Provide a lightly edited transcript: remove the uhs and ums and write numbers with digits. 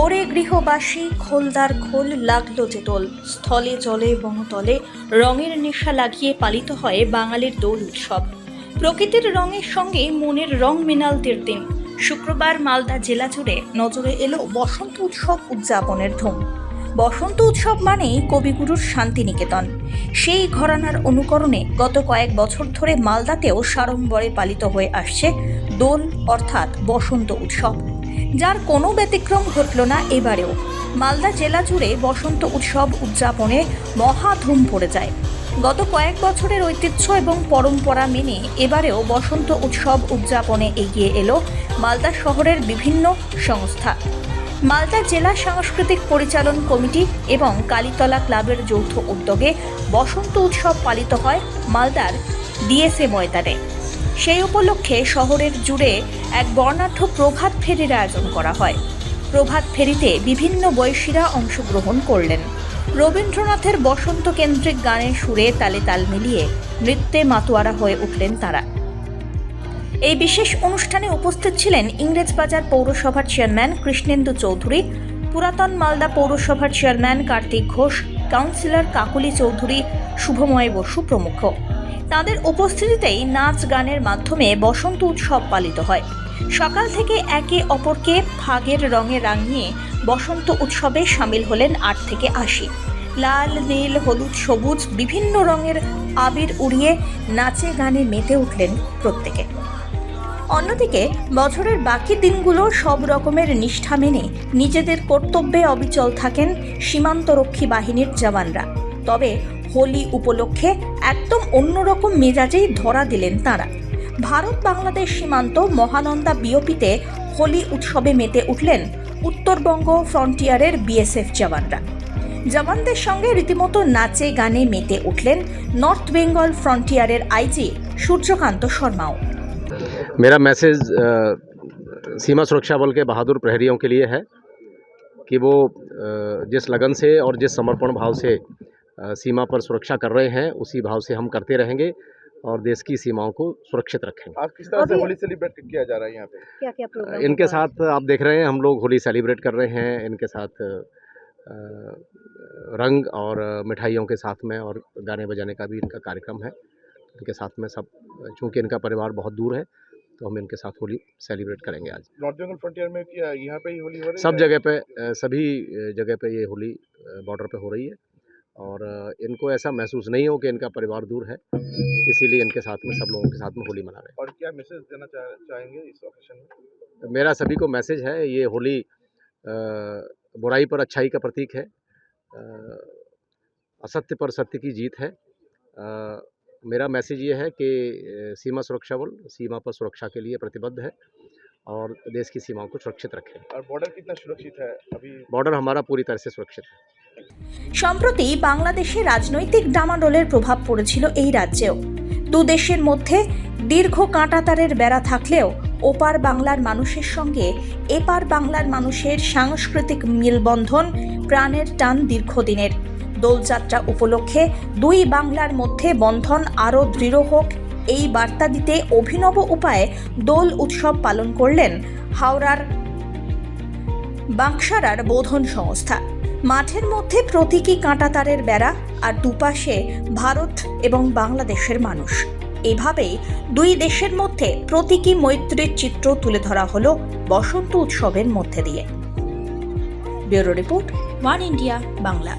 ওরে গৃহবাসী খোলদার খোল লাগলো যে দোল, স্থলে জলে বনতলে রঙের নেশা লাগিয়ে পালিত হয় বাঙালির দোল উৎসব। প্রকৃতির রঙের সঙ্গে মনের রং মেনালদের দিন শুক্রবার মালদা জেলা জুড়ে নজরে এলো বসন্ত উৎসব উদযাপনের ধুম। বসন্ত উৎসব মানেই কবিগুরুর শান্তিনিকেতন। সেই ঘরানার অনুকরণে গত কয়েক বছর ধরে মালদাতেও সাড়ম্বরে পালিত হয়ে আসছে দোল অর্থাৎ বসন্ত উৎসব, যার কোনো ব্যতিক্রম ঘটল না এবারেও। মালদা জেলা জুড়ে বসন্ত উৎসব উদযাপনে মহাধুম পড়ে যায়। গত কয়েক বছরের ঐতিহ্য এবং পরম্পরা মেনে এবারেও বসন্ত উৎসব উদযাপনে এগিয়ে এলো মালদা শহরের বিভিন্ন সংস্থা। মালদা জেলা সাংস্কৃতিক পরিচালন কমিটি এবং কালীতলা ক্লাবের যৌথ উদ্যোগে বসন্ত উৎসব পালিত হয় মালদার ডিএসএ ময়দানে। সেই উপলক্ষে শহরের জুড়ে এক বর্ণাঢ্য প্রভাত ফেরির আয়োজন করা হয়। প্রভাত ফেরিতে বিভিন্ন বয়সীরা অংশগ্রহণ করলেন। রবীন্দ্রনাথের বসন্ত কেন্দ্রিক গানের সুরে তালে তাল মিলিয়ে নৃত্যে মাতোয়ারা হয়ে উঠলেন তারা। এই বিশেষ অনুষ্ঠানে উপস্থিত ছিলেন ইংরেজবাজার পৌরসভার চেয়ারম্যান কৃষ্ণেন্দু চৌধুরী, পুরাতন মালদা পৌরসভার চেয়ারম্যান কার্তিক ঘোষ, কাউন্সিলর কাকলি চৌধুরী, শুভময় বসু প্রমুখ। তাদের উপস্থিতিতেই নাচ গানের মাধ্যমে বসন্ত উৎসব পালিত হয়। সকাল থেকে একে অপরকে ফাগের রঙে রাঙিয়ে বসন্ত উৎসবে সামিল হলেন 8 থেকে 80। লাল, নীল, হলুদ, সবুজ বিভিন্ন রঙের আবির উড়িয়ে নাচে গানে মেতে উঠলেন প্রত্যেকে। অন্যদিকে বছরের বাকি দিনগুলো সব রকমের নিষ্ঠা মেনে নিজেদের কর্তব্যে অবিচল থাকেন সীমান্তরক্ষী বাহিনীর জওয়ানরা। তবে হোলি উপলক্ষে একদম অন্যরকম মেজাজেই ধরা দিলেন তাঁরা। ভারত বাংলাদেশ সীমান্ত মহানন্দা বিওপিতে হোলি উৎসবে মেতে উঠলেন উত্তরবঙ্গ ফ্রন্টিয়ারের বিএসএফ জওয়ানরা। জওয়ানদের সঙ্গে রীতিমতো নাচে গানে মেতে উঠলেন নর্থ বেঙ্গল ফ্রন্টিয়ারের আইজি সূর্যকান্ত শর্মাও। मेरा मैसेज सीमा सुरक्षा बल के बहादुर प्रहरियों के लिए है कि वो जिस लगन से और जिस समर्पण भाव से सीमा पर सुरक्षा कर रहे हैं, उसी भाव से हम करते रहेंगे और देश की सीमाओं को सुरक्षित रखेंगे। आज किस तरह से होली सेलिब्रेट किया जा रहा है यहाँ पे? क्या प्रोग्राम इनके साथ आप देख रहे हैं हम लोग होली सेलिब्रेट कर रहे हैं। इनके साथ रंग और मिठाइयों के साथ में और गाने बजाने का भी इनका कार्यक्रम है। इनके साथ में सब, चूँकि इनका परिवार बहुत दूर है, तो हम इनके साथ होली सेलिब्रेट करेंगे आज। नॉर्थ बेंगल फ्रंटियर में क्या यहाँ पे ही होली हो रही है? सब जगह पे, सभी जगह पे ये होली बॉर्डर पे हो रही है और इनको ऐसा महसूस नहीं हो कि इनका परिवार दूर है, इसीलिए इनके साथ में सब लोगों के साथ में होली मना रहे हैं। और क्या मैसेज देना चाहेंगे इस ओकेशन में? मेरा सभी को मैसेज है, ये होली बुराई पर अच्छाई का प्रतीक है, असत्य पर सत्य की जीत है। मेरा मैसेज ये है कि सीमा सुरक्षा बल सीमा पर सुरक्षा के लिए प्रतिबद्ध है और देश की सीमाओं को सुरक्षित रखें। और बॉर्डर कितना सुरक्षित है अभी? बॉर्डर हमारा पूरी तरह से सुरक्षित है। সম্প্রতি বাংলাদেশে রাজনৈতিক ডামাডোলের প্রভাব পড়েছিল এই রাজ্যেও। দু দেশের মধ্যে দীর্ঘ কাঁটাতারের বেড়া থাকলেও ওপার বাংলার মানুষের সঙ্গে এপার বাংলার মানুষের সাংস্কৃতিক মেলবন্ধন প্রাণের টান দীর্ঘদিনের। দোলযাত্রা উপলক্ষে দুই বাংলার মধ্যে বন্ধন আরও দৃঢ় হোক, এই বার্তা দিতে অভিনব উপায়ে দোল উৎসব পালন করলেন হাওড়ার বাঁকসারার বোধন সংস্থা। মাঠের মধ্যে প্রতীকী কাঁটাতারের বেড়া আর দুপাশে ভারত এবং বাংলাদেশের মানুষ। এভাবেই দুই দেশের মধ্যে প্রতীকী মৈত্রীর চিত্র তুলে ধরা হলো বসন্ত উৎসবের মধ্যে দিয়ে। Bureau report, one India Bangla.